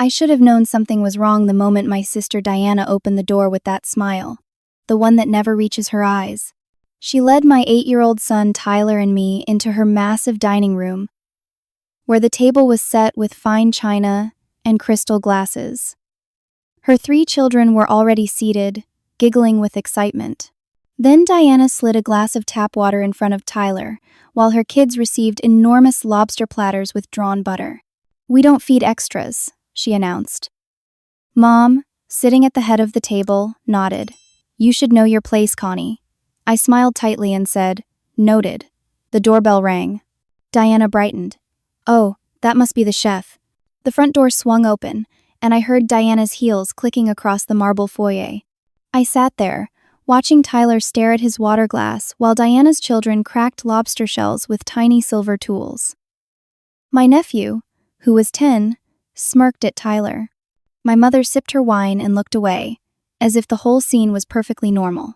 I should have known something was wrong the moment my sister Diana opened the door with that smile, the one that never reaches her eyes. She led my 8-year-old son Tyler and me into her massive dining room, where the table was set with fine china and crystal glasses. Her 3 children were already seated, giggling with excitement. Then Diana slid a glass of tap water in front of Tyler, while her kids received enormous lobster platters with drawn butter. "We don't feed extras," she announced. Mom, sitting at the head of the table, nodded. "You should know your place, Connie." I smiled tightly and said, "Noted." The doorbell rang. Diana brightened. "Oh, that must be the chef." The front door swung open, and I heard Diana's heels clicking across the marble foyer. I sat there, watching Tyler stare at his water glass while Diana's children cracked lobster shells with tiny silver tools. My nephew, who was 10, smirked at Tyler. My mother sipped her wine and looked away, as if the whole scene was perfectly normal.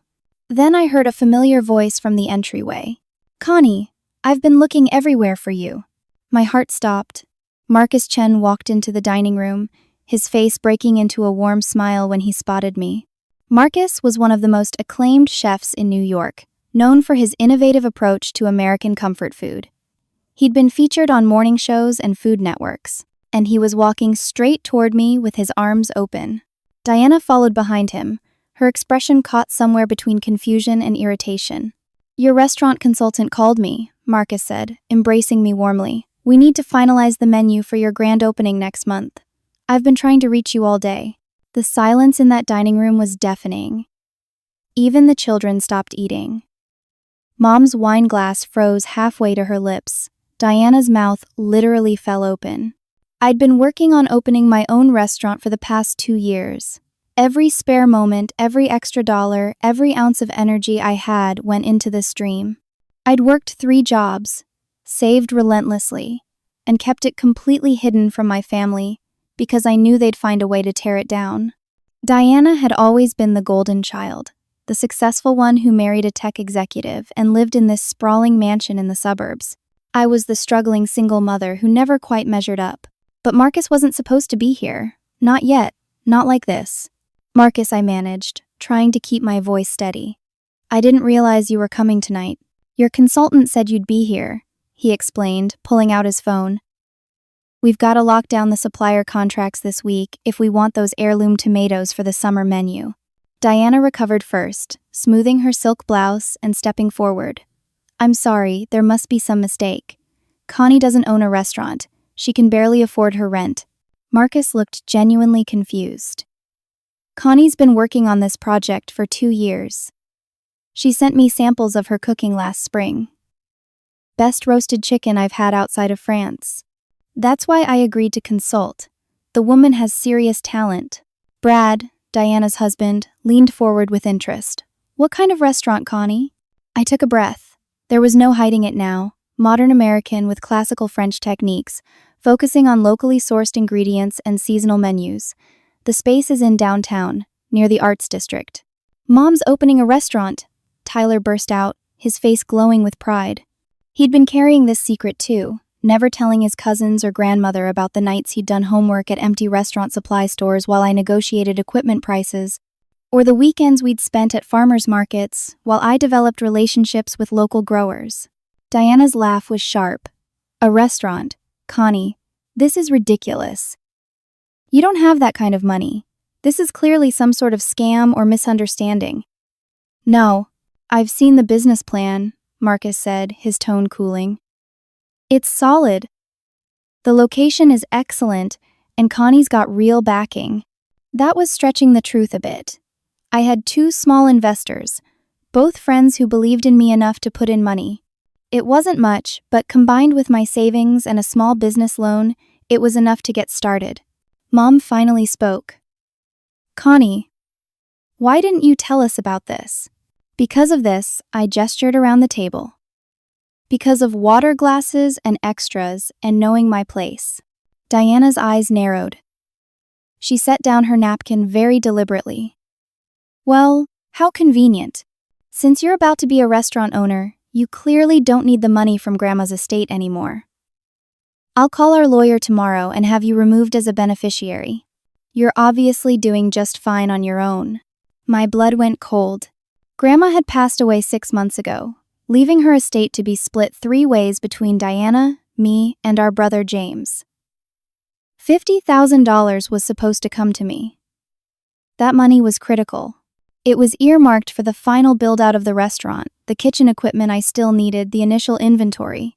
Then I heard a familiar voice from the entryway. "Connie, I've been looking everywhere for you." My heart stopped. Marcus Chen walked into the dining room, his face breaking into a warm smile when he spotted me. Marcus was one of the most acclaimed chefs in New York, known for his innovative approach to American comfort food. He'd been featured on morning shows and food networks, and he was walking straight toward me with his arms open. Diana followed behind him, her expression caught somewhere between confusion and irritation. "Your restaurant consultant called me," Marcus said, embracing me warmly. "We need to finalize the menu for your grand opening next month. I've been trying to reach you all day." The silence in that dining room was deafening. Even the children stopped eating. Mom's wine glass froze halfway to her lips. Diana's mouth literally fell open. I'd been working on opening my own restaurant for the past 2 years. Every spare moment, every extra dollar, every ounce of energy I had went into this dream. I'd worked 3 jobs, saved relentlessly, and kept it completely hidden from my family because I knew they'd find a way to tear it down. Diana had always been the golden child, the successful one who married a tech executive and lived in this sprawling mansion in the suburbs. I was the struggling single mother who never quite measured up. But Marcus wasn't supposed to be here. Not yet. Not like this. "Marcus," I managed, trying to keep my voice steady. "I didn't realize you were coming tonight. Your consultant said you'd be here," he explained, pulling out his phone. "We've got to lock down the supplier contracts this week if we want those heirloom tomatoes for the summer menu." Diana recovered first, smoothing her silk blouse and stepping forward. "I'm sorry, there must be some mistake. Connie doesn't own a restaurant. She can barely afford her rent." Marcus looked genuinely confused. "Connie's been working on this project for 2 years. She sent me samples of her cooking last spring. Best roasted chicken I've had outside of France. That's why I agreed to consult. The woman has serious talent." Brad, Diana's husband, leaned forward with interest. "What kind of restaurant, Connie?" I took a breath. There was no hiding it now. Modern American with classical French techniques, focusing on locally sourced ingredients and seasonal menus. The space is in downtown, near the Arts District. "Mom's opening a restaurant," Tyler burst out, his face glowing with pride. He'd been carrying this secret too, never telling his cousins or grandmother about the nights he'd done homework at empty restaurant supply stores while I negotiated equipment prices, or the weekends we'd spent at farmers markets while I developed relationships with local growers. Diana's laugh was sharp. "A restaurant? Connie, this is ridiculous. You don't have that kind of money. This is clearly some sort of scam or misunderstanding." "No, I've seen the business plan," Marcus said, his tone cooling. "It's solid. The location is excellent, and Connie's got real backing." That was stretching the truth a bit. I had 2 small investors, both friends who believed in me enough to put in money. It wasn't much, but combined with my savings and a small business loan, it was enough to get started. Mom finally spoke. "Connie, why didn't you tell us about this?" Because of this, I gestured around the table. Because of water glasses and extras and knowing my place. Diana's eyes narrowed. She set down her napkin very deliberately. "Well, how convenient. Since you're about to be a restaurant owner, you clearly don't need the money from Grandma's estate anymore." I'll call our lawyer tomorrow and have you removed as a beneficiary. You're obviously doing just fine on your own." My blood went cold. Grandma had passed away 6 months ago, leaving her estate to be split 3 ways between Diana, me, and our brother James. $50,000 was supposed to come to me. That money was critical. It was earmarked for the final build-out of the restaurant, the kitchen equipment I still needed, the initial inventory.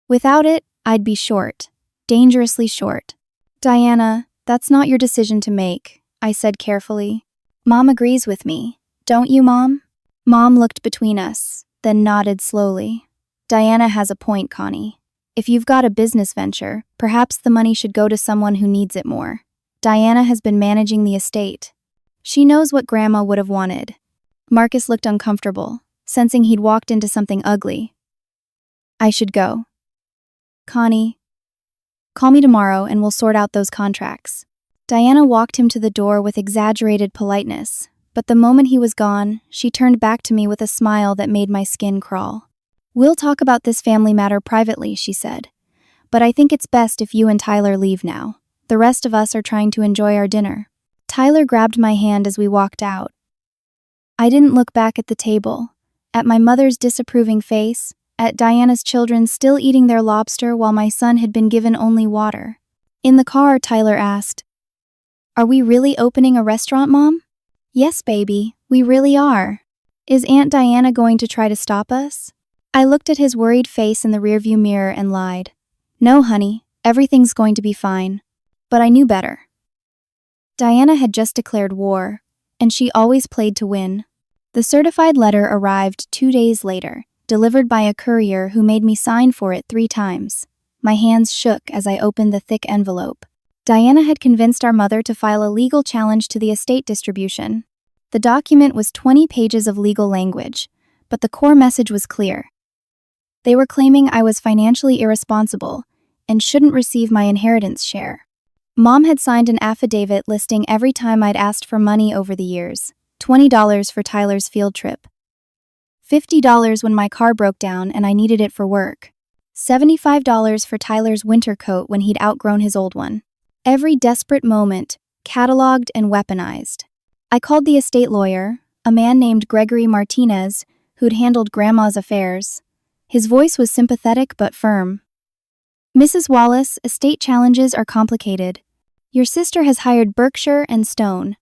Without it, I'd be short. Dangerously short. "Diana, that's not your decision to make," I said carefully. "Mom agrees with me. Don't you, Mom?" Mom looked between us, then nodded slowly. "Diana has a point, Connie. If you've got a business venture, perhaps the money should go to someone who needs it more. Diana has been managing the estate. She knows what Grandma would have wanted." Marcus looked uncomfortable, sensing he'd walked into something ugly. "I should go. Connie, call me tomorrow and we'll sort out those contracts." Diana walked him to the door with exaggerated politeness, but the moment he was gone, she turned back to me with a smile that made my skin crawl. "We'll talk about this family matter privately," she said. "But I think it's best if you and Tyler leave now. The rest of us are trying to enjoy our dinner." Tyler grabbed my hand as we walked out. I didn't look back at the table, at my mother's disapproving face, at Diana's children still eating their lobster while my son had been given only water. In the car, Tyler asked, "Are we really opening a restaurant, Mom?" "Yes, baby, we really are. Is Aunt Diana going to try to stop us?" I looked at his worried face in the rearview mirror and lied. "No, honey, everything's going to be fine." But I knew better. Diana had just declared war, and she always played to win. The certified letter arrived 2 days later, delivered by a courier who made me sign for it 3 times. My hands shook as I opened the thick envelope. Diana had convinced our mother to file a legal challenge to the estate distribution. The document was 20 pages of legal language, but the core message was clear. They were claiming I was financially irresponsible and shouldn't receive my inheritance share. Mom had signed an affidavit listing every time I'd asked for money over the years: $20 for Tyler's field trip, $50 when my car broke down and I needed it for work, $75 for Tyler's winter coat when he'd outgrown his old one. Every desperate moment, cataloged and weaponized. I called the estate lawyer, a man named Gregory Martinez, who'd handled Grandma's affairs. His voice was sympathetic but firm. "Mrs. Wallace, estate challenges are complicated. Your sister has hired Berkshire and Stone.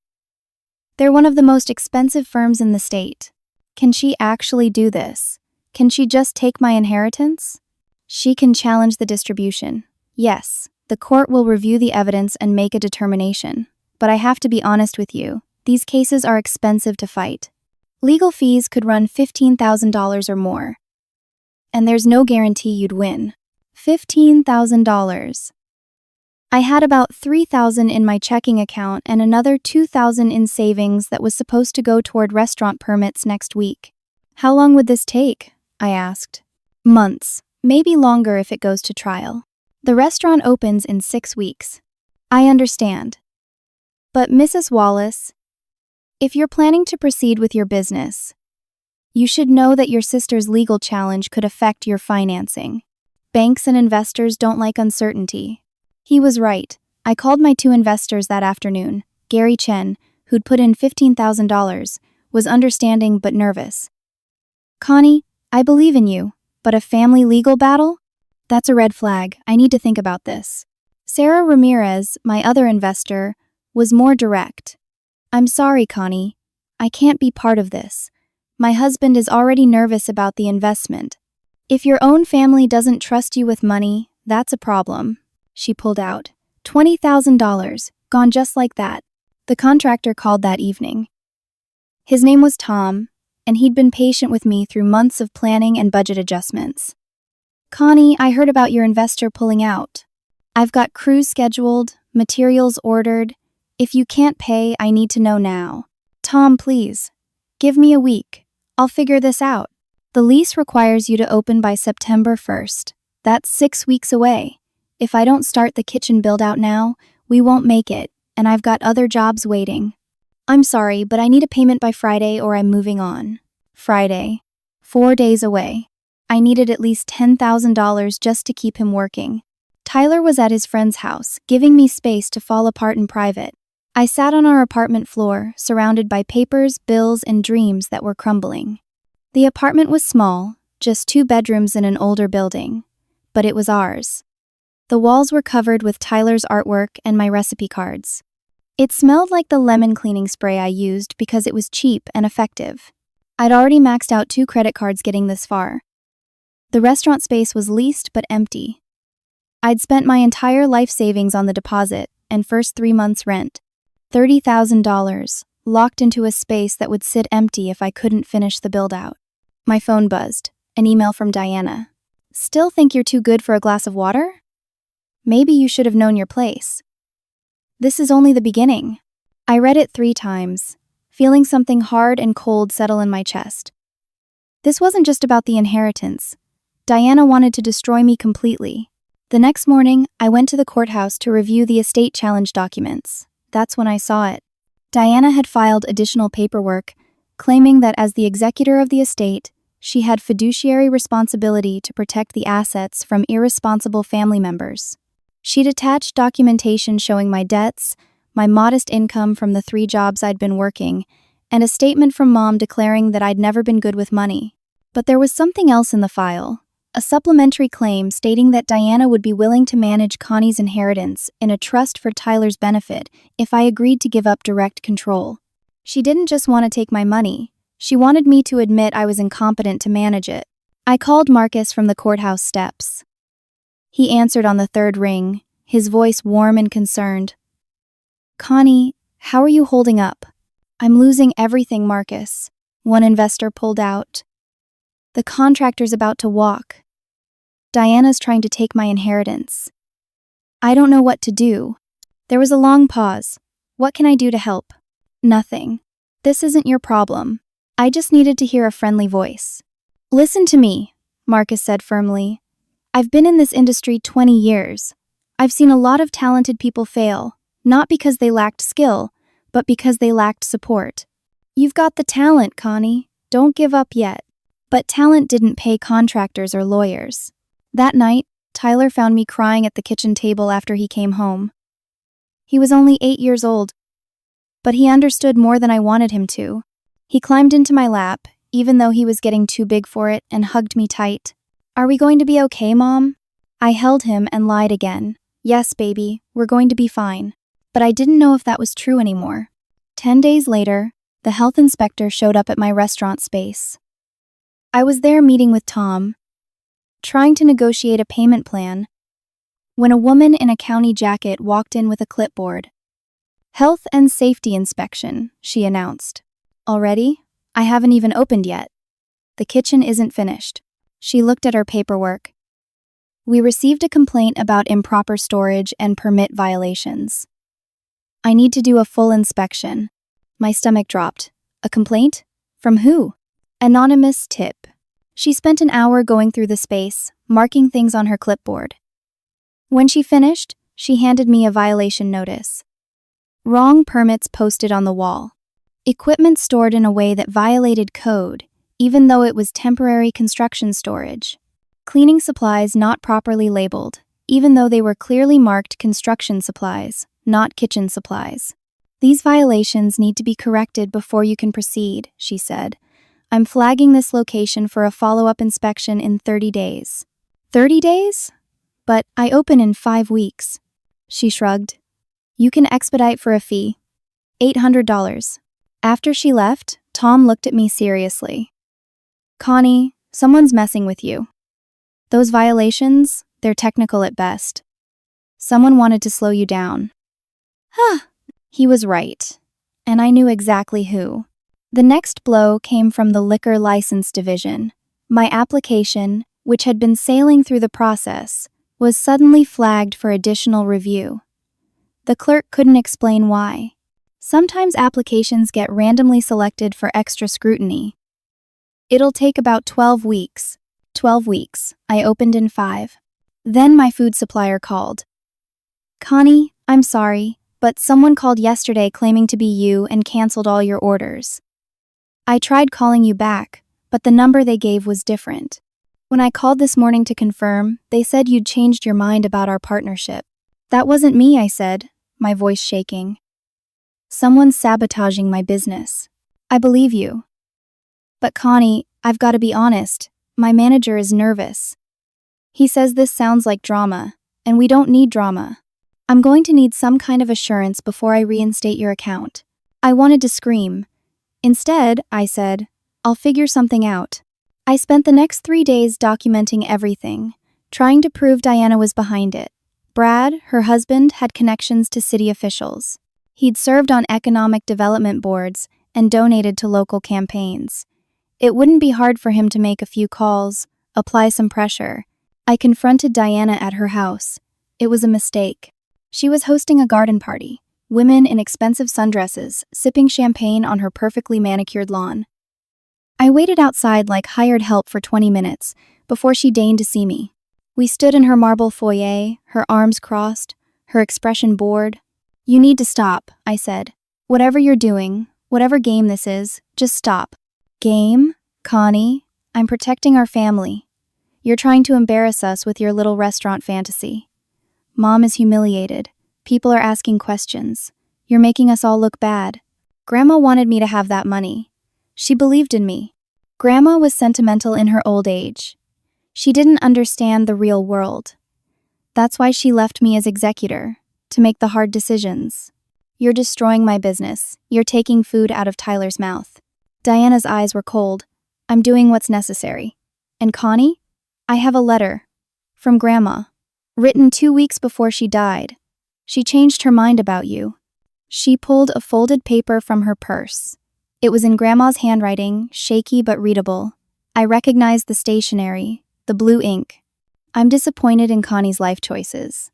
They're one of the most expensive firms in the state. Can she actually do this? Can she just take my inheritance? She can challenge the distribution. Yes, the court will review the evidence and make a determination. But I have to be honest with you, these cases are expensive to fight. Legal fees could run $15,000 or more. And there's no guarantee you'd win." $15,000. I had about $3,000 in my checking account and another $2,000 in savings that was supposed to go toward restaurant permits next week. "How long would this take?" I asked. "Months, maybe longer if it goes to trial. The restaurant opens in 6 weeks." "I understand. But Mrs. Wallace, if you're planning to proceed with your business, you should know that your sister's legal challenge could affect your financing. Banks and investors don't like uncertainty." He was right. I called my 2 investors that afternoon. Gary Chen, who'd put in $15,000, was understanding but nervous. "Connie, I believe in you, but a family legal battle? That's a red flag. I need to think about this." Sarah Ramirez, my other investor, was more direct. "I'm sorry, Connie. I can't be part of this. My husband is already nervous about the investment. If your own family doesn't trust you with money, that's a problem." She pulled out. $20,000, gone just like that. The contractor called that evening. His name was Tom, and he'd been patient with me through months of planning and budget adjustments. "Connie, I heard about your investor pulling out. I've got crews scheduled, materials ordered. If you can't pay, I need to know now. Tom, please. Give me a week. I'll figure this out. The lease requires you to open by September 1st. That's 6 weeks away. If I don't start the kitchen build-out now, we won't make it, and I've got other jobs waiting. I'm sorry, but I need a payment by Friday or I'm moving on." Friday. 4 days away. I needed at least $10,000 just to keep him working. Tyler was at his friend's house, giving me space to fall apart in private. I sat on our apartment floor, surrounded by papers, bills, and dreams that were crumbling. The apartment was small, just 2 bedrooms in an older building, but it was ours. The walls were covered with Tyler's artwork and my recipe cards. It smelled like the lemon cleaning spray I used because it was cheap and effective. I'd already maxed out 2 credit cards getting this far. The restaurant space was leased but empty. I'd spent my entire life savings on the deposit and first 3 months' rent. $30,000, locked into a space that would sit empty if I couldn't finish the build-out. My phone buzzed. An email from Diana. Still think you're too good for a glass of water? Maybe you should have known your place. This is only the beginning. I read it 3 times, feeling something hard and cold settle in my chest. This wasn't just about the inheritance. Diana wanted to destroy me completely. The next morning, I went to the courthouse to review the estate challenge documents. That's when I saw it. Diana had filed additional paperwork, claiming that as the executor of the estate, she had fiduciary responsibility to protect the assets from irresponsible family members. She'd attached documentation showing my debts, my modest income from the 3 jobs I'd been working, and a statement from Mom declaring that I'd never been good with money. But there was something else in the file, a supplementary claim stating that Diana would be willing to manage Connie's inheritance in a trust for Tyler's benefit if I agreed to give up direct control. She didn't just want to take my money. She wanted me to admit I was incompetent to manage it. I called Marcus from the courthouse steps. He answered on the 3rd ring, his voice warm and concerned. Connie, how are you holding up? I'm losing everything, Marcus. One investor pulled out. The contractor's about to walk. Diana's trying to take my inheritance. I don't know what to do. There was a long pause. What can I do to help? Nothing. This isn't your problem. I just needed to hear a friendly voice. Listen to me, Marcus said firmly. I've been in this industry 20 years. I've seen a lot of talented people fail, not because they lacked skill, but because they lacked support. You've got the talent, Connie. Don't give up yet. But talent didn't pay contractors or lawyers. That night, Tyler found me crying at the kitchen table after he came home. He was only 8 years old, but he understood more than I wanted him to. He climbed into my lap, even though he was getting too big for it, and hugged me tight. Are we going to be okay, Mom? I held him and lied again. Yes, baby, we're going to be fine. But I didn't know if that was true anymore. 10 days later, the health inspector showed up at my restaurant space. I was there meeting with Tom, trying to negotiate a payment plan, when a woman in a county jacket walked in with a clipboard. Health and safety inspection, she announced. Already? I haven't even opened yet. The kitchen isn't finished. She looked at her paperwork. We received a complaint about improper storage and permit violations. I need to do a full inspection. My stomach dropped. A complaint? From who? Anonymous tip. She spent an hour going through the space, marking things on her clipboard. When she finished, she handed me a violation notice. Wrong permits posted on the wall. Equipment stored in a way that violated code, even though it was temporary construction storage. Cleaning supplies not properly labeled, even though they were clearly marked construction supplies, not kitchen supplies. These violations need to be corrected before you can proceed, she said. I'm flagging this location for a follow-up inspection in 30 days. 30 days? But I open in 5 weeks. She shrugged. You can expedite for a fee. $800. After she left, Tom looked at me seriously. Connie, someone's messing with you. Those violations, they're technical at best. Someone wanted to slow you down. Huh. He was right. And I knew exactly who. The next blow came from the liquor license division. My application, which had been sailing through the process, was suddenly flagged for additional review. The clerk couldn't explain why. Sometimes applications get randomly selected for extra scrutiny. It'll take about 12 weeks. 12 weeks. I opened in 5. Then my food supplier called. Connie, I'm sorry, but someone called yesterday claiming to be you and canceled all your orders. I tried calling you back, but the number they gave was different. When I called this morning to confirm, they said you'd changed your mind about our partnership. That wasn't me, I said, my voice shaking. Someone's sabotaging my business. I believe you. But Connie, I've got to be honest, my manager is nervous. He says this sounds like drama, and we don't need drama. I'm going to need some kind of assurance before I reinstate your account. I wanted to scream. Instead, I said, I'll figure something out. I spent the next 3 days documenting everything, trying to prove Diana was behind it. Brad, her husband, had connections to city officials. He'd served on economic development boards and donated to local campaigns. It wouldn't be hard for him to make a few calls, apply some pressure. I confronted Diana at her house. It was a mistake. She was hosting a garden party, women in expensive sundresses, sipping champagne on her perfectly manicured lawn. I waited outside like hired help for 20 minutes before she deigned to see me. We stood in her marble foyer, her arms crossed, her expression bored. You need to stop, I said. Whatever you're doing, whatever game this is, just stop. Game? Connie, I'm protecting our family. You're trying to embarrass us with your little restaurant fantasy. Mom is humiliated. People are asking questions. You're making us all look bad. Grandma wanted me to have that money. She believed in me. Grandma was sentimental in her old age. She didn't understand the real world. That's why she left me as executor, to make the hard decisions. You're destroying my business. You're taking food out of Tyler's mouth. Diana's eyes were cold. I'm doing what's necessary. And Connie? I have a letter. From Grandma. Written 2 weeks before she died. She changed her mind about you. She pulled a folded paper from her purse. It was in Grandma's handwriting, shaky but readable. I recognized the stationery, the blue ink. I'm disappointed in Connie's life choices.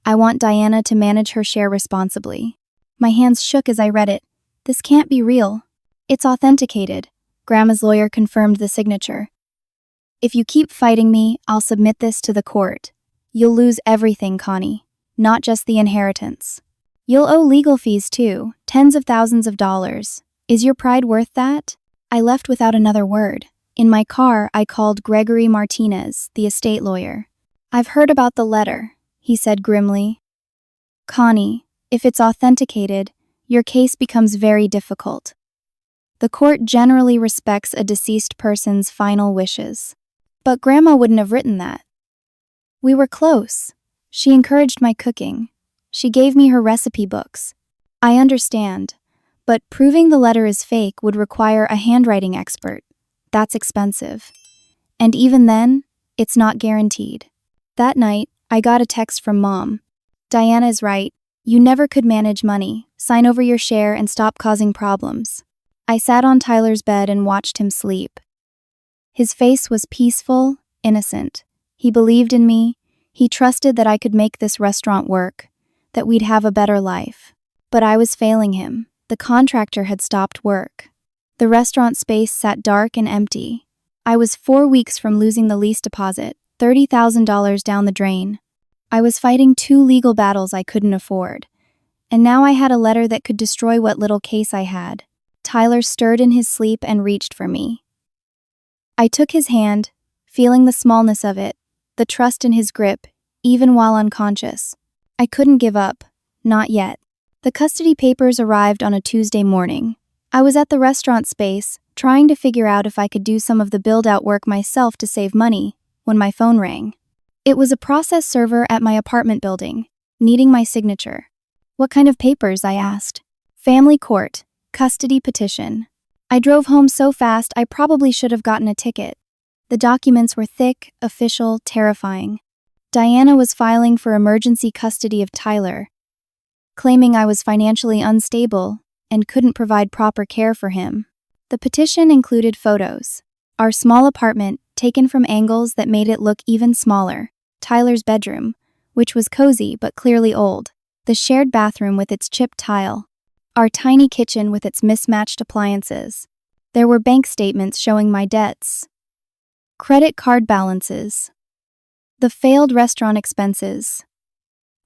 I want Diana to manage her share responsibly. My hands shook as I read it. This can't be real. It's authenticated. Grandma's lawyer confirmed the signature. If you keep fighting me, I'll submit this to the court. You'll lose everything, Connie, not just the inheritance. You'll owe legal fees too, tens of thousands of dollars. Is your pride worth that? I left without another word. In my car, I called Gregory Martinez, the estate lawyer. I've heard about the letter, he said grimly. Connie, if it's authenticated, your case becomes very difficult. The court generally respects a deceased person's final wishes. But Grandma wouldn't have written that. We were close. She encouraged my cooking. She gave me her recipe books. I understand. But proving the letter is fake would require a handwriting expert. That's expensive. And even then, it's not guaranteed. That night, I got a text from Mom. Diana is right. You never could manage money, sign over your share, and stop causing problems. I sat on Tyler's bed and watched him sleep. His face was peaceful, innocent. He believed in me. He trusted that I could make this restaurant work, that we'd have a better life. But I was failing him. The contractor had stopped work. The restaurant space sat dark and empty. I was 4 weeks from losing the lease deposit, $30,000 down the drain. I was fighting 2 legal battles I couldn't afford. And now I had a letter that could destroy what little case I had. Tyler stirred in his sleep and reached for me. I took his hand, feeling the smallness of it, the trust in his grip, even while unconscious. I couldn't give up. Not yet. The custody papers arrived on a Tuesday morning. I was at the restaurant space, trying to figure out if I could do some of the build-out work myself to save money, when my phone rang. It was a process server at my apartment building, needing my signature. What kind of papers? I asked. Family court, custody petition. I drove home so fast I probably should have gotten a ticket. The documents were thick, official, terrifying. Diana was filing for emergency custody of Tyler, claiming I was financially unstable and couldn't provide proper care for him. The petition included photos. Our small apartment, taken from angles that made it look even smaller. Tyler's bedroom, which was cozy but clearly old. The shared bathroom with its chipped tile. Our tiny kitchen with its mismatched appliances. There were bank statements showing my debts. Credit card balances. The failed restaurant expenses.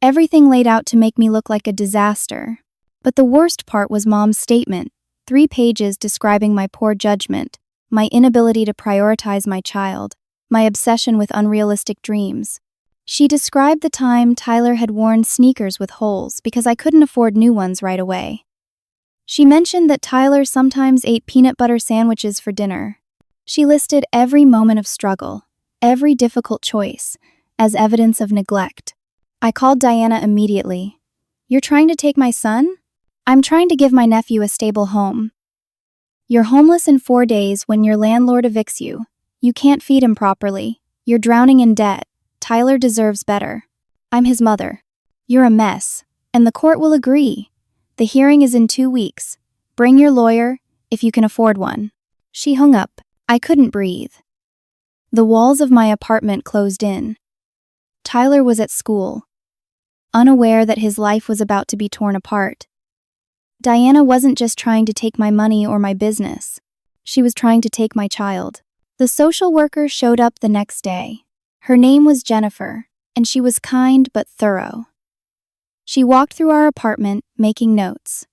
Everything laid out to make me look like a disaster. But the worst part was Mom's statement, 3 pages describing my poor judgment, my inability to prioritize my child. my obsession with unrealistic dreams. She described the time Tyler had worn sneakers with holes because I couldn't afford new ones right away. She mentioned that Tyler sometimes ate peanut butter sandwiches for dinner. She listed every moment of struggle, every difficult choice, as evidence of neglect. I called Diana immediately. "You're trying to take my son?" "I'm trying to give my nephew a stable home." "You're homeless in 4 days when your landlord evicts you. You can't feed him properly. You're drowning in debt. Tyler deserves better. I'm his mother. You're a mess, and the court will agree. The hearing is in 2 weeks. Bring your lawyer, if you can afford one." She hung up. I couldn't breathe. The walls of my apartment closed in. Tyler was at school, unaware that his life was about to be torn apart. Diana wasn't just trying to take my money or my business. She was trying to take my child. The social worker showed up the next day. Her name was Jennifer, and she was kind but thorough. She walked through our apartment, making notes.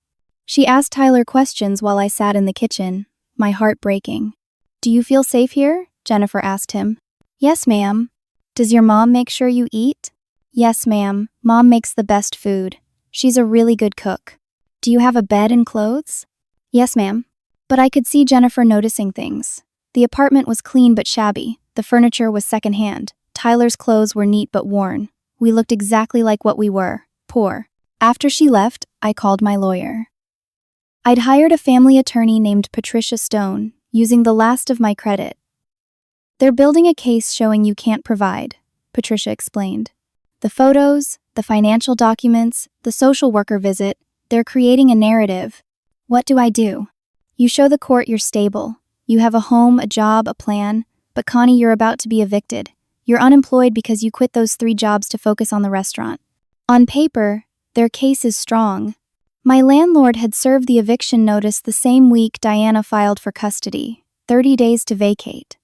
She asked Tyler questions while I sat in the kitchen, my heart breaking. "Do you feel safe here?" Jennifer asked him. "Yes, ma'am." "Does your mom make sure you eat?" "Yes, ma'am. Mom makes the best food. She's a really good cook." "Do you have a bed and clothes?" "Yes, ma'am." But I could see Jennifer noticing things. The apartment was clean but shabby. The furniture was secondhand. Tyler's clothes were neat but worn. We looked exactly like what we were, poor. After she left, I called my lawyer. I'd hired a family attorney named Patricia Stone, using the last of my credit. "They're building a case showing you can't provide," Patricia explained. "The photos, the financial documents, the social worker visit, they're creating a narrative. What do I do? You show the court you're stable. You have a home, a job, a plan. But Connie, you're about to be evicted. You're unemployed because you quit those 3 jobs to focus on the restaurant. On paper, their case is strong." My landlord had served the eviction notice the same week Diana filed for custody, 30 days to vacate.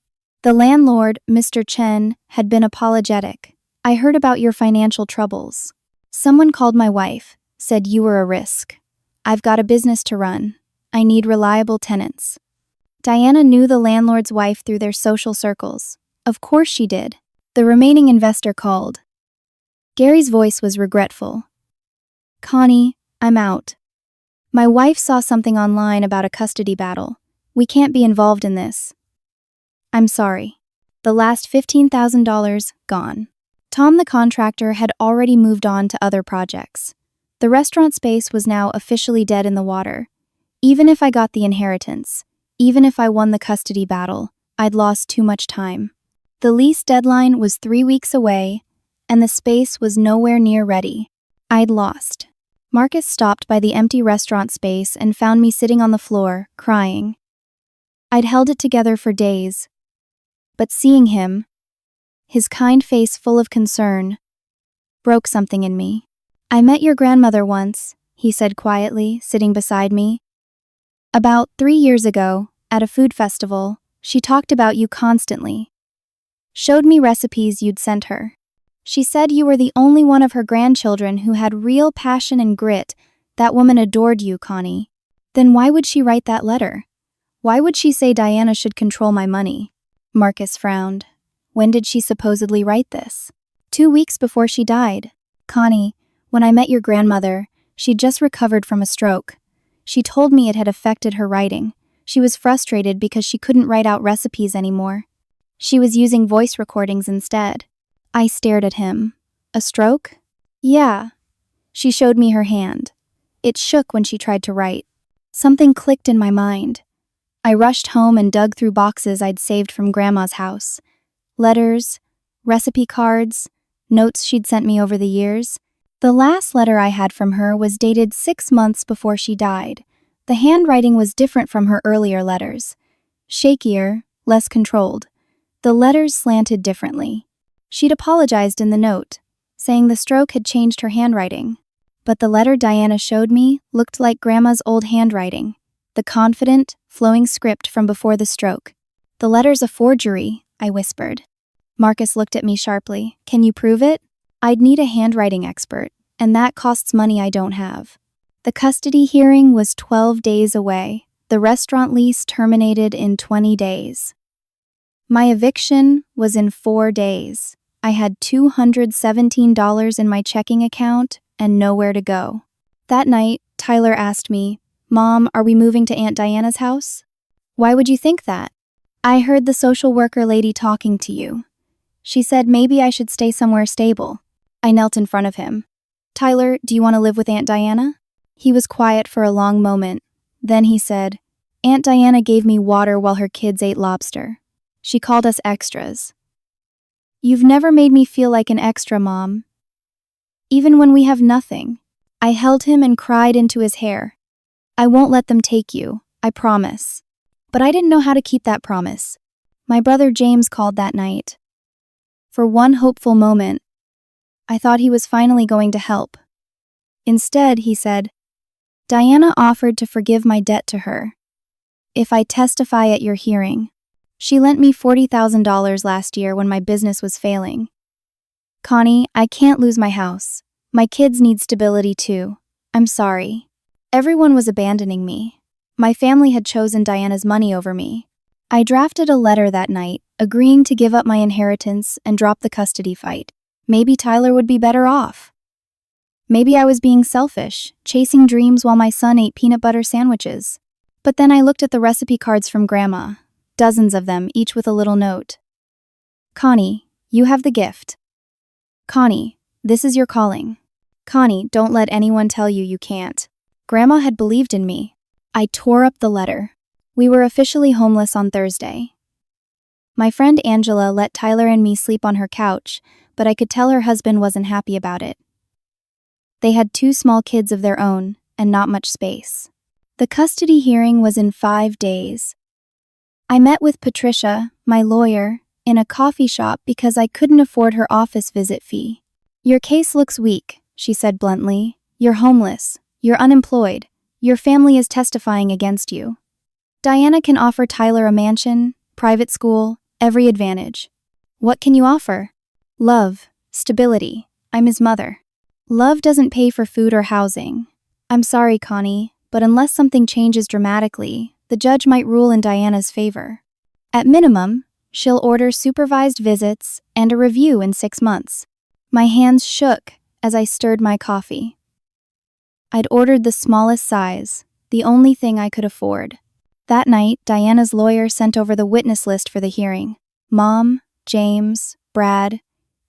The landlord, Mr. Chen, had been apologetic. "I heard about your financial troubles. Someone called my wife, said you were a risk. I've got a business to run. I need reliable tenants." Diana knew the landlord's wife through their social circles. Of course she did. The remaining investor called. Gary's voice was regretful. "Connie, I'm out. My wife saw something online about a custody battle. We can't be involved in this. I'm sorry." The last $15,000 gone. Tom the contractor had already moved on to other projects. The restaurant space was now officially dead in the water. Even if I got the inheritance, even if I won the custody battle, I'd lost too much time. The lease deadline was 3 weeks away, and the space was nowhere near ready. I'd lost. Marcus stopped by the empty restaurant space and found me sitting on the floor, crying. I'd held it together for days, but seeing him, his kind face full of concern, broke something in me. "I met your grandmother once," he said quietly, sitting beside me. "About 3 years ago, at a food festival, she talked about you constantly. Showed me recipes you'd sent her. She said you were the only one of her grandchildren who had real passion and grit. That woman adored you, Connie. Then why would she write that letter? Why would she say Diana should control my money?" Marcus frowned. "When did she supposedly write this?" 2 weeks before she died. Connie, when I met your grandmother, she'd just recovered from a stroke. She told me it had affected her writing. She was frustrated because she couldn't write out recipes anymore. She was using voice recordings instead." I stared at him. "A stroke?" "Yeah." She showed me her hand. It shook when she tried to write. Something clicked in my mind. I rushed home and dug through boxes I'd saved from Grandma's house. Letters, recipe cards, notes she'd sent me over the years. The last letter I had from her was dated 6 months before she died. The handwriting was different from her earlier letters. Shakier, less controlled. The letters slanted differently. She'd apologized in the note, saying the stroke had changed her handwriting. But the letter Diana showed me looked like Grandma's old handwriting, the confident, flowing script from before the stroke. "The letter's a forgery," I whispered. Marcus looked at me sharply. "Can you prove it?" "I'd need a handwriting expert, and that costs money I don't have." The custody hearing was 12 days away. The restaurant lease terminated in 20 days. My eviction was in 4 days. I had $217 in my checking account and nowhere to go. That night, Tyler asked me, "Mom, are we moving to Aunt Diana's house?" "Why would you think that?" "I heard the social worker lady talking to you. She said maybe I should stay somewhere stable." I knelt in front of him. "Tyler, do you want to live with Aunt Diana?" He was quiet for a long moment. Then he said, "Aunt Diana gave me water while her kids ate lobster. She called us extras." "You've never made me feel like an extra, Mom. Even when we have nothing." I held him and cried into his hair. "I won't let them take you, I promise." But I didn't know how to keep that promise. My brother James called that night. For one hopeful moment, I thought he was finally going to help. Instead, he said, "Diana offered to forgive my debt to her if I testify at your hearing. She lent me $40,000 last year when my business was failing. Connie, I can't lose my house. My kids need stability too. I'm sorry. Everyone was abandoning me. My family had chosen Diana's money over me." I drafted a letter that night, agreeing to give up my inheritance and drop the custody fight. Maybe Tyler would be better off. Maybe I was being selfish, chasing dreams while my son ate peanut butter sandwiches. But then I looked at the recipe cards from Grandma, dozens of them, each with a little note. "Connie, you have the gift. Connie, this is your calling. Connie, don't let anyone tell you you can't." Grandma had believed in me. I tore up the letter. We were officially homeless on Thursday. My friend Angela let Tyler and me sleep on her couch, but I could tell her husband wasn't happy about it. They had 2 small kids of their own and not much space. The custody hearing was in 5 days. I met with Patricia, my lawyer, in a coffee shop because I couldn't afford her office visit fee. "Your case looks weak," she said bluntly. "You're homeless. You're unemployed. Your family is testifying against you. Diana can offer Tyler a mansion, private school, every advantage. What can you offer?" "Love, stability. I'm his mother." "Love doesn't pay for food or housing. I'm sorry, Connie, but unless something changes dramatically, the judge might rule in Diana's favor. At minimum, she'll order supervised visits and a review in 6 months. My hands shook as I stirred my coffee. I'd ordered the smallest size, the only thing I could afford. That night, Diana's lawyer sent over the witness list for the hearing. Mom, James, Brad,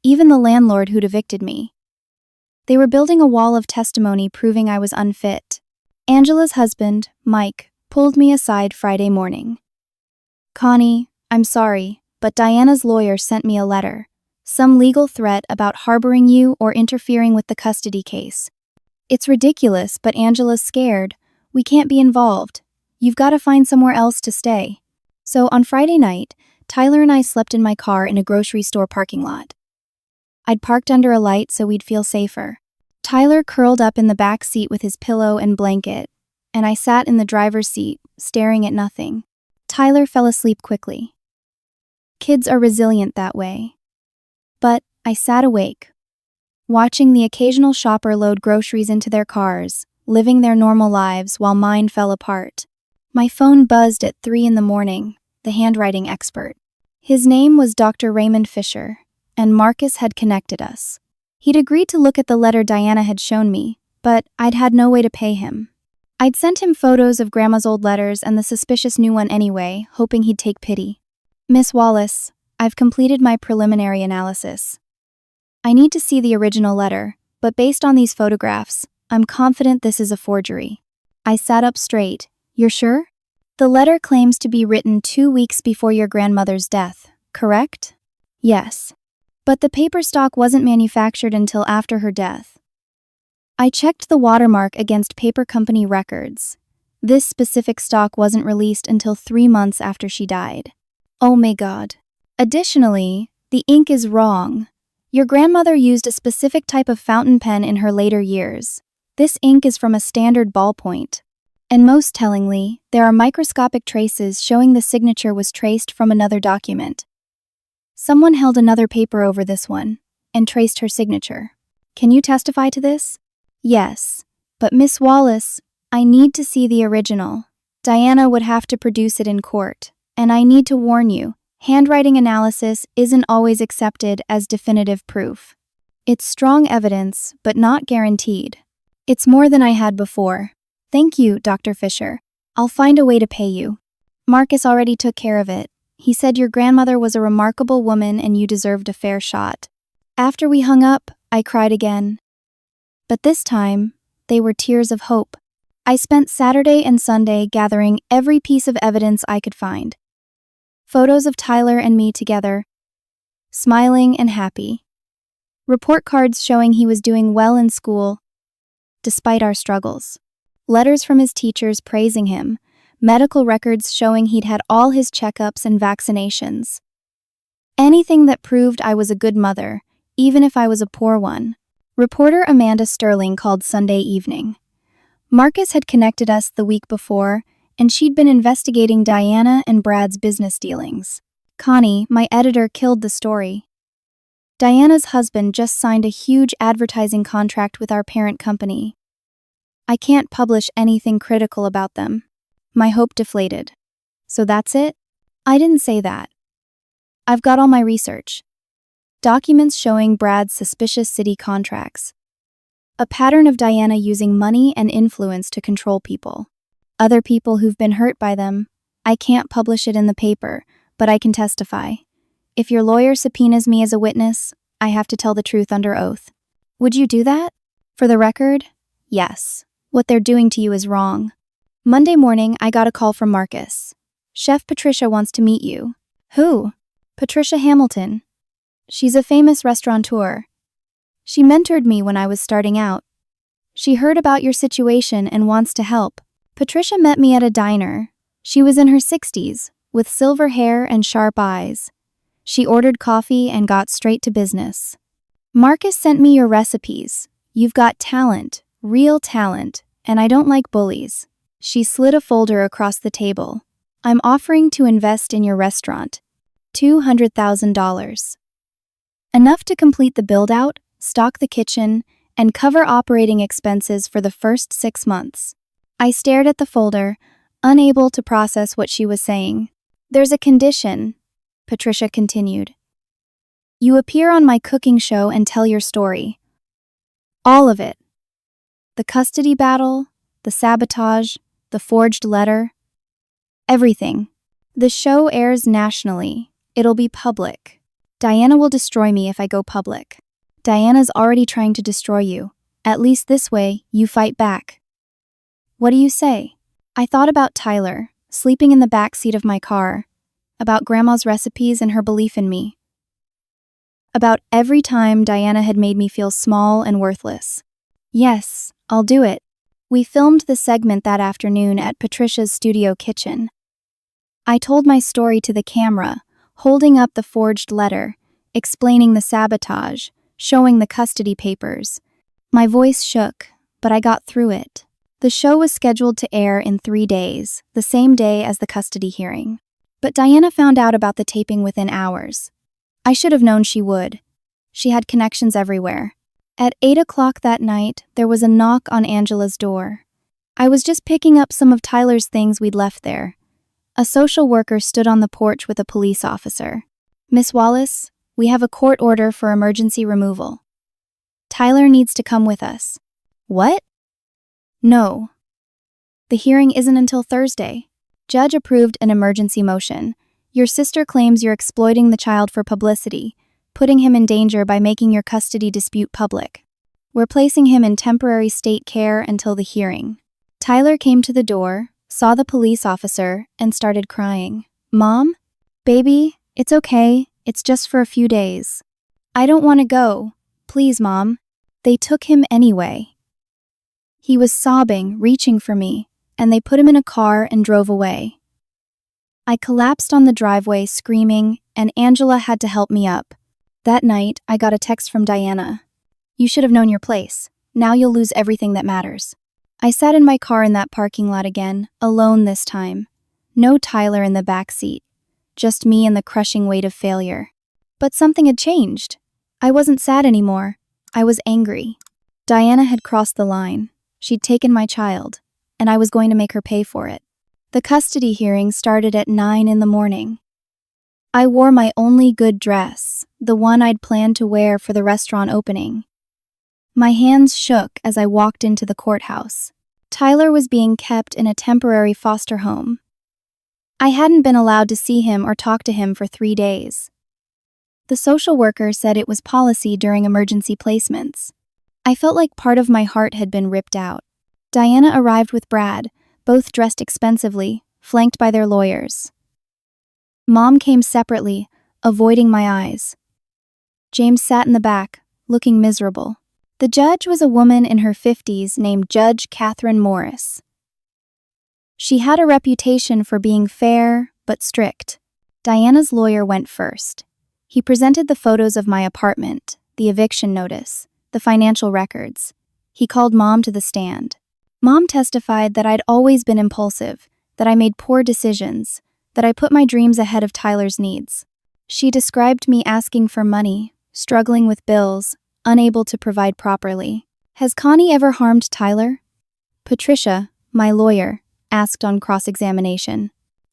even the landlord who'd evicted me. They were building a wall of testimony proving I was unfit. Angela's husband, Mike, pulled me aside Friday morning. "Connie, I'm sorry, but Diana's lawyer sent me a letter. Some legal threat about harboring you or interfering with the custody case. It's ridiculous, but Angela's scared. We can't be involved. You've got to find somewhere else to stay." So on Friday night, Tyler and I slept in my car in a grocery store parking lot. I'd parked under a light so we'd feel safer. Tyler curled up in the back seat with his pillow and blanket, and I sat in the driver's seat, staring at nothing. Tyler fell asleep quickly. Kids are resilient that way. But I sat awake, watching the occasional shopper load groceries into their cars, living their normal lives while mine fell apart. My phone buzzed at 3 in the morning, the handwriting expert. His name was Dr. Raymond Fisher, and Marcus had connected us. He'd agreed to look at the letter Diana had shown me, but I'd had no way to pay him. I'd sent him photos of Grandma's old letters and the suspicious new one anyway, hoping he'd take pity. "Miss Wallace, I've completed my preliminary analysis. I need to see the original letter, but based on these photographs, I'm confident this is a forgery." I sat up straight. "You're sure?" "The letter claims to be written 2 weeks before your grandmother's death, correct?" "Yes. But the paper stock wasn't manufactured until after her death." I checked the watermark against paper company records. This specific stock wasn't released until 3 months after she died. Oh my God. Additionally, the ink is wrong. Your grandmother used a specific type of fountain pen in her later years. This ink is from a standard ballpoint. And most tellingly, there are microscopic traces showing the signature was traced from another document. Someone held another paper over this one and traced her signature. Can you testify to this? Yes, but Miss Wallace, I need to see the original. Diana would have to produce it in court, and I need to warn you, Handwriting analysis isn't always accepted as definitive proof. It's strong evidence, but not guaranteed. It's more than I had before. Thank you, Dr. Fisher. I'll find a way to pay you. Marcus already took care of it. He said your grandmother was a remarkable woman and you deserved a fair shot. After we hung up, I cried again. But this time, they were tears of hope. I spent Saturday and Sunday gathering every piece of evidence I could find. Photos of Tyler and me together, smiling and happy. Report cards showing he was doing well in school, despite our struggles. Letters from his teachers praising him, medical records showing he'd had all his checkups and vaccinations. Anything that proved I was a good mother, even if I was a poor one. Reporter Amanda Sterling called Sunday evening. Marcus had connected us the week before, and she'd been investigating Diana and Brad's business dealings. Connie, my editor, killed the story. Diana's husband just signed a huge advertising contract with our parent company. I can't publish anything critical about them. My hope deflated. So that's it? I didn't say that. I've got all my research. Documents showing Brad's suspicious city contracts. A pattern of Diana using money and influence to control people. Other people who've been hurt by them. I can't publish it in the paper, but I can testify. If your lawyer subpoenas me as a witness, I have to tell the truth under oath. Would you do that? For the record, yes. What they're doing to you is wrong. Monday morning, I got a call from Marcus. Chef Patricia wants to meet you. Who? Patricia Hamilton. She's a famous restaurateur. She mentored me when I was starting out. She heard about your situation and wants to help. Patricia met me at a diner. She was in her 60s, with silver hair and sharp eyes. She ordered coffee and got straight to business. Marcus sent me your recipes. You've got talent, real talent, and I don't like bullies. She slid a folder across the table. I'm offering to invest in your restaurant. $200,000. Enough to complete the build-out, stock the kitchen, and cover operating expenses for the first 6 months. I stared at the folder, unable to process what she was saying. There's a condition, Patricia continued. You appear on my cooking show and tell your story. All of it. The custody battle, the sabotage, the forged letter. Everything. The show airs nationally. It'll be public. Diana will destroy me if I go public. Diana's already trying to destroy you. At least this way, you fight back. What do you say? I thought about Tyler, sleeping in the back seat of my car, about Grandma's recipes and her belief in me, about every time Diana had made me feel small and worthless. Yes, I'll do it. We filmed the segment that afternoon at Patricia's studio kitchen. I told my story to the camera, holding up the forged letter, explaining the sabotage, showing the custody papers. My voice shook, but I got through it. The show was scheduled to air in 3 days, the same day as the custody hearing. But Diana found out about the taping within hours. I should have known she would. She had connections everywhere. At 8 o'clock that night, there was a knock on Angela's door. I was just picking up some of Tyler's things we'd left there. A social worker stood on the porch with a police officer. Miss Wallace, we have a court order for emergency removal. Tyler needs to come with us. What? No. The hearing isn't until Thursday. Judge approved an emergency motion. Your sister claims you're exploiting the child for publicity, putting him in danger by making your custody dispute public. We're placing him in temporary state care until the hearing. Tyler came to the door, saw the police officer, and started crying. Mom? Baby, it's okay. It's just for a few days. I don't want to go. Please, Mom. They took him anyway. He was sobbing, reaching for me, and they put him in a car and drove away. I collapsed on the driveway, screaming, and Angela had to help me up. That night, I got a text from Diana. You should have known your place. Now you'll lose everything that matters. I sat in my car in that parking lot again, alone this time. No Tyler in the back seat. Just me and the crushing weight of failure. But something had changed. I wasn't sad anymore. I was angry. Diana had crossed the line. She'd taken my child, and I was going to make her pay for it. The custody hearing started at 9 in the morning. I wore my only good dress, the one I'd planned to wear for the restaurant opening. My hands shook as I walked into the courthouse. Tyler was being kept in a temporary foster home. I hadn't been allowed to see him or talk to him for 3 days. The social worker said it was policy during emergency placements. I felt like part of my heart had been ripped out. Diana arrived with Brad, both dressed expensively, flanked by their lawyers. Mom came separately, avoiding my eyes. James sat in the back, looking miserable. The judge was a woman in her 50s named Judge Catherine Morris. She had a reputation for being fair but strict. Diana's lawyer went first. He presented the photos of my apartment, the eviction notice, the financial records. He called Mom to the stand. Mom testified that I'd always been impulsive, that I made poor decisions, that I put my dreams ahead of Tyler's needs. She described me asking for money, struggling with bills, unable to provide properly. Has Connie ever harmed Tyler? Patricia, my lawyer, asked on cross-examination.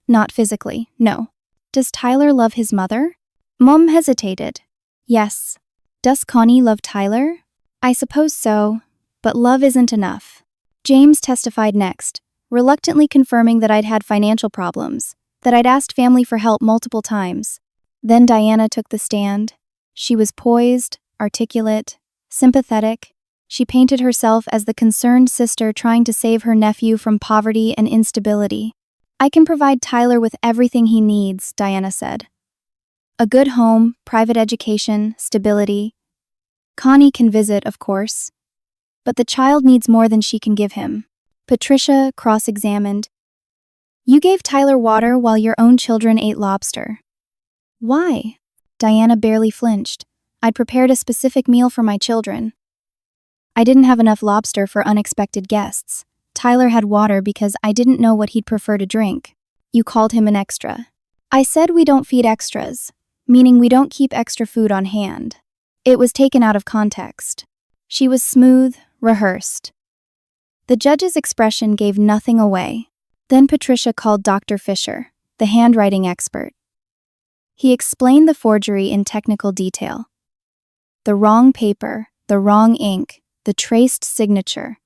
Not physically, no. Does Tyler love his mother? Mom hesitated. Yes. Does Connie love Tyler? I suppose so, but love isn't enough. James testified next, reluctantly confirming that I'd had financial problems, that I'd asked family for help multiple times. Then Diana took the stand. She was poised, articulate, sympathetic. She painted herself as the concerned sister trying to save her nephew from poverty and instability. I can provide Tyler with everything he needs, Diana said. A good home, private education, stability. Connie can visit, of course. But the child needs more than she can give him. Patricia cross-examined. You gave Tyler water while your own children ate lobster. Why? Diana barely flinched. I'd prepared a specific meal for my children. I didn't have enough lobster for unexpected guests. Tyler had water because I didn't know what he'd prefer to drink. You called him an extra. I said we don't feed extras, meaning we don't keep extra food on hand. It was taken out of context. She was smooth, rehearsed. The judge's expression gave nothing away. Then Patricia called Dr. Fisher, the handwriting expert. He explained the forgery in technical detail. The wrong paper, the wrong ink, the traced signature.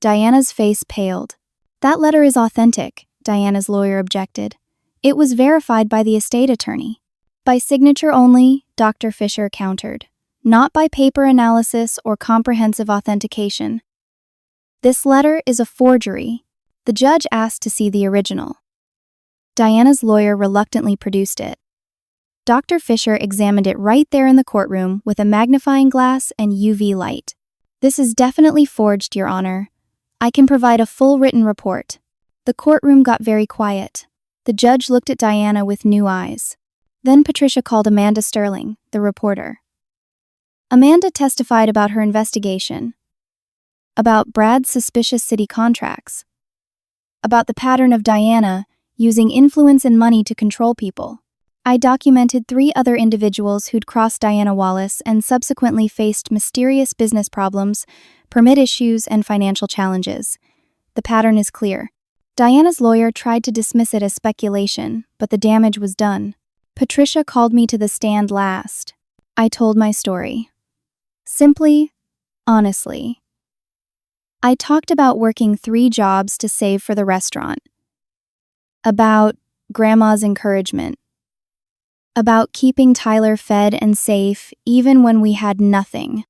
Diana's face paled. That letter is authentic, Diana's lawyer objected. It was verified by the estate attorney. By signature only, Dr. Fisher countered. Not by paper analysis or comprehensive authentication. This letter is a forgery. The judge asked to see the original. Diana's lawyer reluctantly produced it. Dr. Fisher examined it right there in the courtroom with a magnifying glass and UV light. This is definitely forged, Your Honor. I can provide a full written report. The courtroom got very quiet. The judge looked at Diana with new eyes. Then Patricia called Amanda Sterling, the reporter. Amanda testified about her investigation, about Brad's suspicious city contracts, about the pattern of Diana using influence and money to control people. I documented 3 other individuals who'd crossed Diana Wallace and subsequently faced mysterious business problems, permit issues, and financial challenges. The pattern is clear. Diana's lawyer tried to dismiss it as speculation, but the damage was done. Patricia called me to the stand last. I told my story. Simply, honestly. I talked about working 3 jobs to save for the restaurant. About Grandma's encouragement. About keeping Tyler fed and safe even when we had nothing.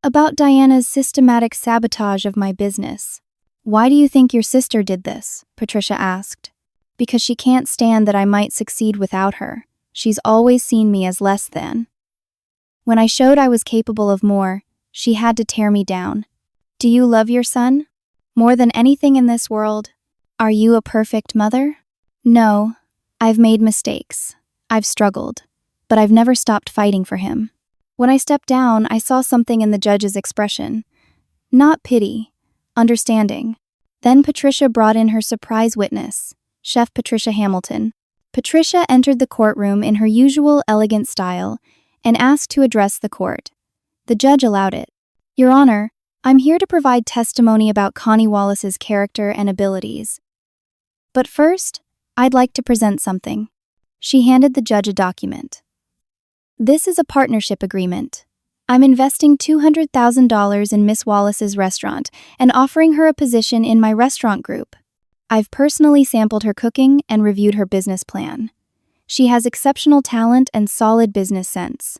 About Diana's systematic sabotage of my business. Why do you think your sister did this? Patricia asked. Because she can't stand that I might succeed without her. She's always seen me as less than. When I showed I was capable of more, she had to tear me down. Do you love your son? More than anything in this world? Are you a perfect mother? No, I've made mistakes. I've struggled, but I've never stopped fighting for him. When I stepped down, I saw something in the judge's expression. Not pity, understanding. Then Patricia brought in her surprise witness, Chef Patricia Hamilton. Patricia entered the courtroom in her usual elegant style and asked to address the court. The judge allowed it. Your Honor, I'm here to provide testimony about Connie Wallace's character and abilities. But first, I'd like to present something. She handed the judge a document. This is a partnership agreement. I'm investing $200,000 in Miss Wallace's restaurant and offering her a position in my restaurant group. I've personally sampled her cooking and reviewed her business plan. She has exceptional talent and solid business sense.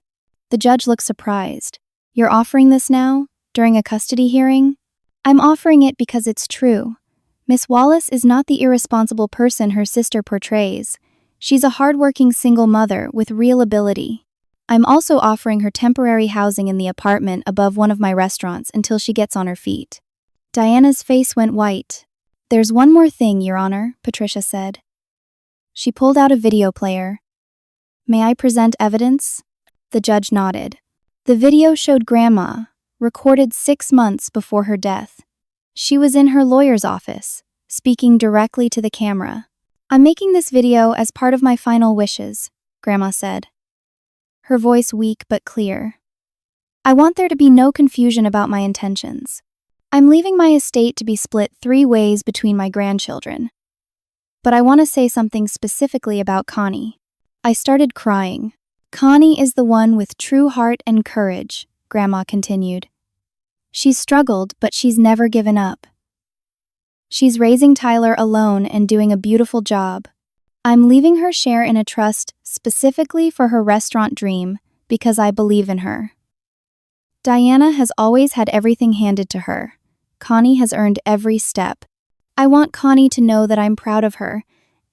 The judge looked surprised. You're offering this now, during a custody hearing? I'm offering it because it's true. Miss Wallace is not the irresponsible person her sister portrays. She's a hardworking single mother with real ability. I'm also offering her temporary housing in the apartment above one of my restaurants until she gets on her feet. Diana's face went white. There's one more thing, Your Honor, Patricia said. She pulled out a video player. May I present evidence? The judge nodded. The video showed Grandma, recorded 6 months before her death. She was in her lawyer's office, speaking directly to the camera. I'm making this video as part of my final wishes, Grandma said. Her voice weak but clear. I want there to be no confusion about my intentions. I'm leaving my estate to be split 3 ways between my grandchildren. But I want to say something specifically about Connie. I started crying. Connie is the one with true heart and courage, Grandma continued. She's struggled, but she's never given up. She's raising Tyler alone and doing a beautiful job. I'm leaving her share in a trust specifically for her restaurant dream because I believe in her. Diana has always had everything handed to her. Connie has earned every step. I want Connie to know that I'm proud of her,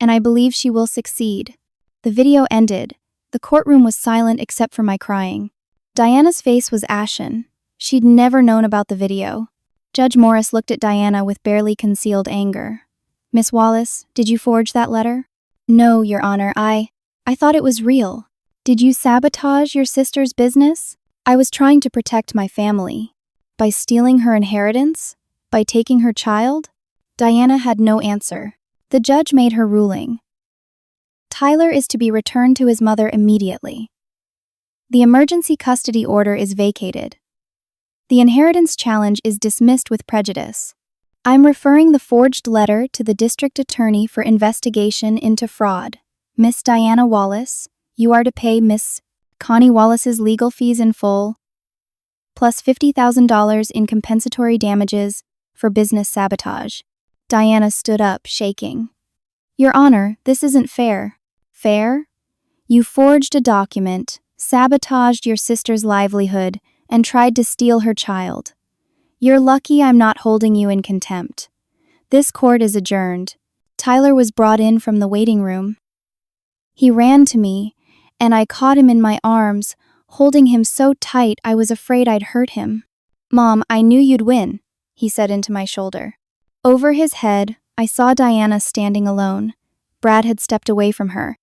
and I believe she will succeed. The video ended. The courtroom was silent except for my crying. Diana's face was ashen. She'd never known about the video. Judge Morris looked at Diana with barely concealed anger. Miss Wallace, did you forge that letter? No, Your Honor, I thought it was real. Did you sabotage your sister's business? I was trying to protect my family. By stealing her inheritance? By taking her child? Diana had no answer. The judge made her ruling. Tyler is to be returned to his mother immediately. The emergency custody order is vacated. The inheritance challenge is dismissed with prejudice. I'm referring the forged letter to the district attorney for investigation into fraud. Miss Diana Wallace, you are to pay Miss Connie Wallace's legal fees in full, plus $50,000 in compensatory damages for business sabotage. Diana stood up, shaking. Your Honor, this isn't fair. Fair? You forged a document, sabotaged your sister's livelihood, and tried to steal her child. You're lucky I'm not holding you in contempt. This court is adjourned. Tyler was brought in from the waiting room. He ran to me, and I caught him in my arms, holding him so tight I was afraid I'd hurt him. Mom, I knew you'd win, he said into my shoulder. Over his head, I saw Diana standing alone. Brad had stepped away from her.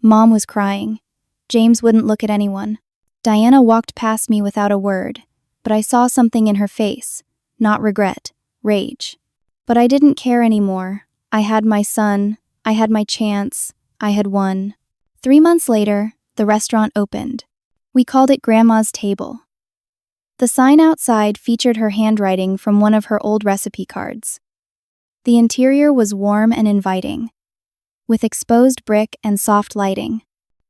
Mom was crying. James wouldn't look at anyone. Diana walked past me without a word. But I saw something in her face, not regret, rage. But I didn't care anymore. I had my son, I had my chance, I had won. 3 months later, the restaurant opened. We called it Grandma's Table. The sign outside featured her handwriting from one of her old recipe cards. The interior was warm and inviting, with exposed brick and soft lighting.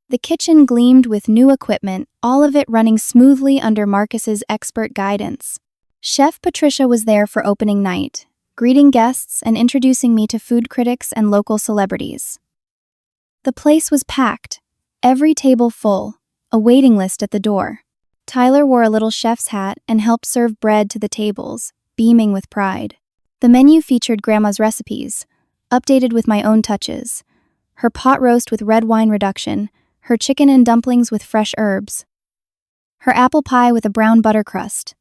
The kitchen gleamed with new equipment, all of it running smoothly under Marcus's expert guidance. Chef Patricia was there for opening night, greeting guests and introducing me to food critics and local celebrities. The place was packed, every table full, a waiting list at the door. Tyler wore a little chef's hat and helped serve bread to the tables, beaming with pride. The menu featured Grandma's recipes, updated with my own touches. Her pot roast with red wine reduction, her chicken and dumplings with fresh herbs, her apple pie with a brown butter crust.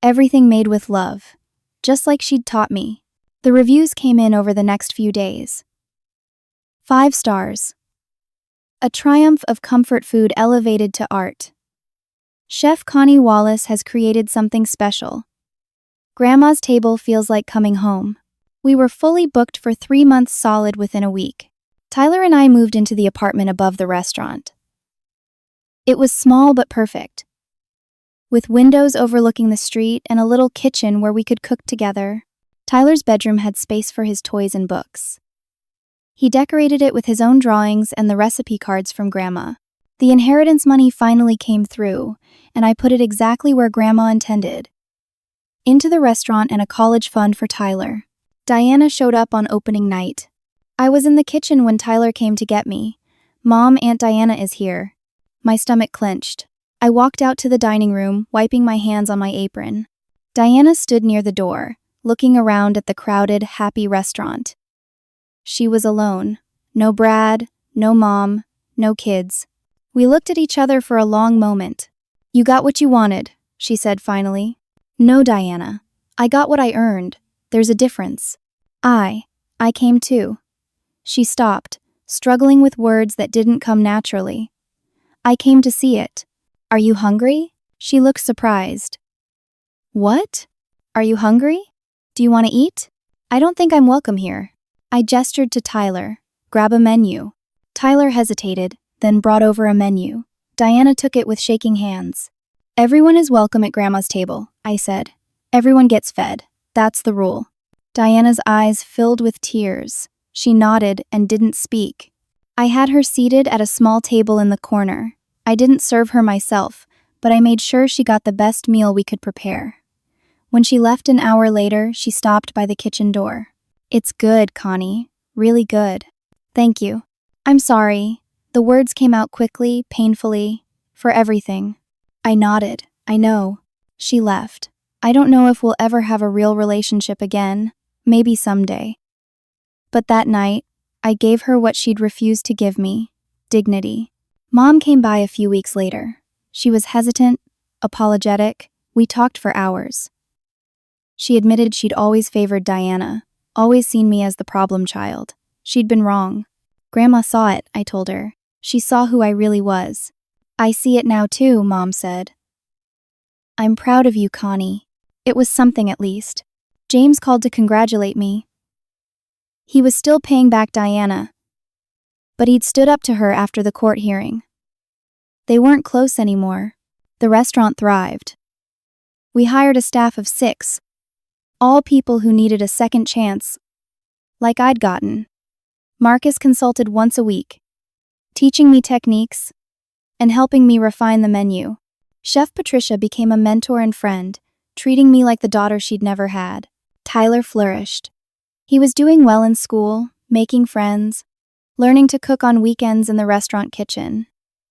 Everything made with love, just like she'd taught me. The reviews came in over the next few days. 5 stars. A triumph of comfort food elevated to art. Chef Connie Wallace has created something special. Grandma's Table feels like coming home. We were fully booked for 3 months solid within a week. Tyler and I moved into the apartment above the restaurant. It was small but perfect, with windows overlooking the street and a little kitchen where we could cook together. Tyler's bedroom had space for his toys and books. He decorated it with his own drawings and the recipe cards from Grandma. The inheritance money finally came through, and I put it exactly where Grandma intended. Into the restaurant and a college fund for Tyler. Diana showed up on opening night. I was in the kitchen when Tyler came to get me. "Mom, Aunt Diana is here." My stomach clenched. I walked out to the dining room, wiping my hands on my apron. Diana stood near the door, looking around at the crowded, happy restaurant. She was alone. No Brad, no Mom, no kids. We looked at each other for a long moment. "You got what you wanted," she said finally. "No, Diana. I got what I earned. There's a difference. I came too." She stopped, struggling with words that didn't come naturally. "I came to see it. Are you hungry?" She looked surprised. "What? Are you hungry? Do you want to eat? I don't think I'm welcome here." I gestured to Tyler. "Grab a menu." Tyler hesitated, then brought over a menu. Diana took it with shaking hands. "Everyone is welcome at Grandma's table," I said. "Everyone gets fed. That's the rule." Diana's eyes filled with tears. She nodded and didn't speak. I had her seated at a small table in the corner. I didn't serve her myself, but I made sure she got the best meal we could prepare. When she left an hour later, she stopped by the kitchen door. "It's good, Connie. Really good." "Thank you." "I'm sorry." The words came out quickly, painfully. "For everything." I nodded. "I know." She left. I don't know if we'll ever have a real relationship again. Maybe someday. But that night, I gave her what she'd refused to give me: dignity. Mom came by a few weeks later. She was hesitant, apologetic. We talked for hours. She admitted she'd always favored Diana, always seen me as the problem child. She'd been wrong. "Grandma saw it," I told her. "She saw who I really was." "I see it now too," Mom said. "I'm proud of you, Connie." It was something at least. James called to congratulate me. He was still paying back Diana, but he'd stood up to her after the court hearing. They weren't close anymore. The restaurant thrived. We hired a staff of 6, all people who needed a second chance, like I'd gotten. Marcus consulted once a week, teaching me techniques and helping me refine the menu. Chef Patricia became a mentor and friend, treating me like the daughter she'd never had. Tyler flourished. He was doing well in school, making friends, learning to cook on weekends in the restaurant kitchen.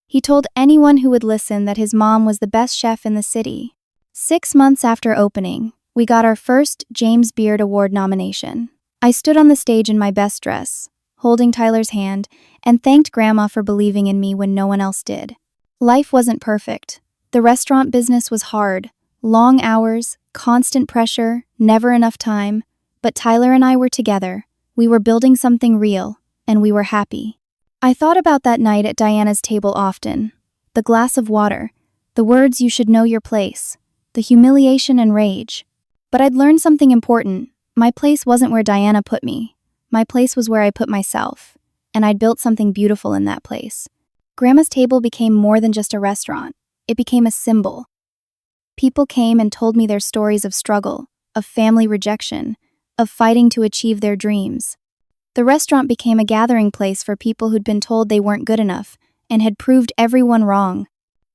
He told anyone who would listen that his mom was the best chef in the city. 6 months after opening, we got our first James Beard Award nomination. I stood on the stage in my best dress, holding Tyler's hand, and thanked Grandma for believing in me when no one else did. Life wasn't perfect. The restaurant business was hard. Long hours, constant pressure, never enough time. But Tyler and I were together. We were building something real, and we were happy. I thought about that night at Diana's table often. The glass of water, the words "you should know your place," the humiliation and rage. But I'd learned something important. My place wasn't where Diana put me. My place was where I put myself, and I'd built something beautiful in that place. Grandma's table became more than just a restaurant. It became a symbol. People came and told me their stories of struggle, of family rejection, of fighting to achieve their dreams. The restaurant became a gathering place for people who'd been told they weren't good enough and had proved everyone wrong.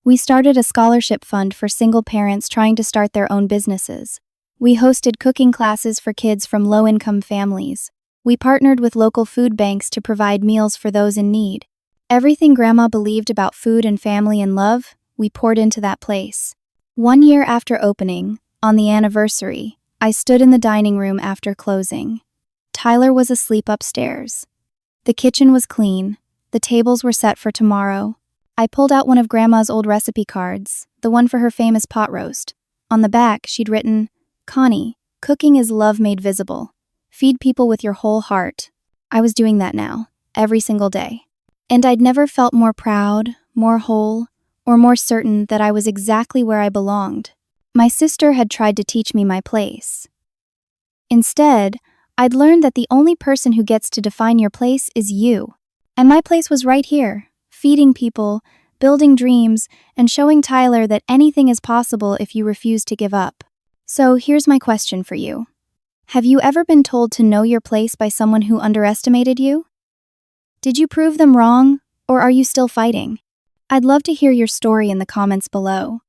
We started a scholarship fund for single parents trying to start their own businesses. We hosted cooking classes for kids from low-income families. We partnered with local food banks to provide meals for those in need. Everything Grandma believed about food and family and love, we poured into that place. 1 year after opening, on the anniversary, I stood in the dining room after closing. Tyler was asleep upstairs. The kitchen was clean. The tables were set for tomorrow. I pulled out one of Grandma's old recipe cards, the one for her famous pot roast. On the back, she'd written, "Connie, cooking is love made visible. Feed people with your whole heart." I was doing that now, every single day. And I'd never felt more proud, more whole, or more certain that I was exactly where I belonged. My sister had tried to teach me my place. Instead, I'd learned that the only person who gets to define your place is you. And my place was right here, feeding people, building dreams, and showing Tyler that anything is possible if you refuse to give up. So here's my question for you. Have you ever been told to know your place by someone who underestimated you? Did you prove them wrong, or are you still fighting? I'd love to hear your story in the comments below.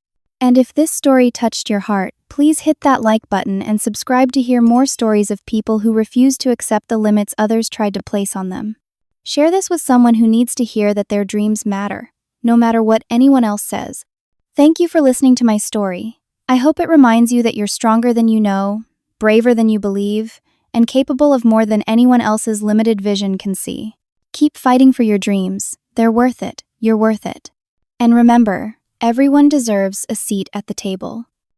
And if this story touched your heart, please hit that like button and subscribe to hear more stories of people who refuse to accept the limits others tried to place on them. Share this with someone who needs to hear that their dreams matter, no matter what anyone else says. Thank you for listening to my story. I hope it reminds you that you're stronger than you know, braver than you believe, and capable of more than anyone else's limited vision can see. Keep fighting for your dreams. They're worth it. You're worth it. And remember, everyone deserves a seat at the table.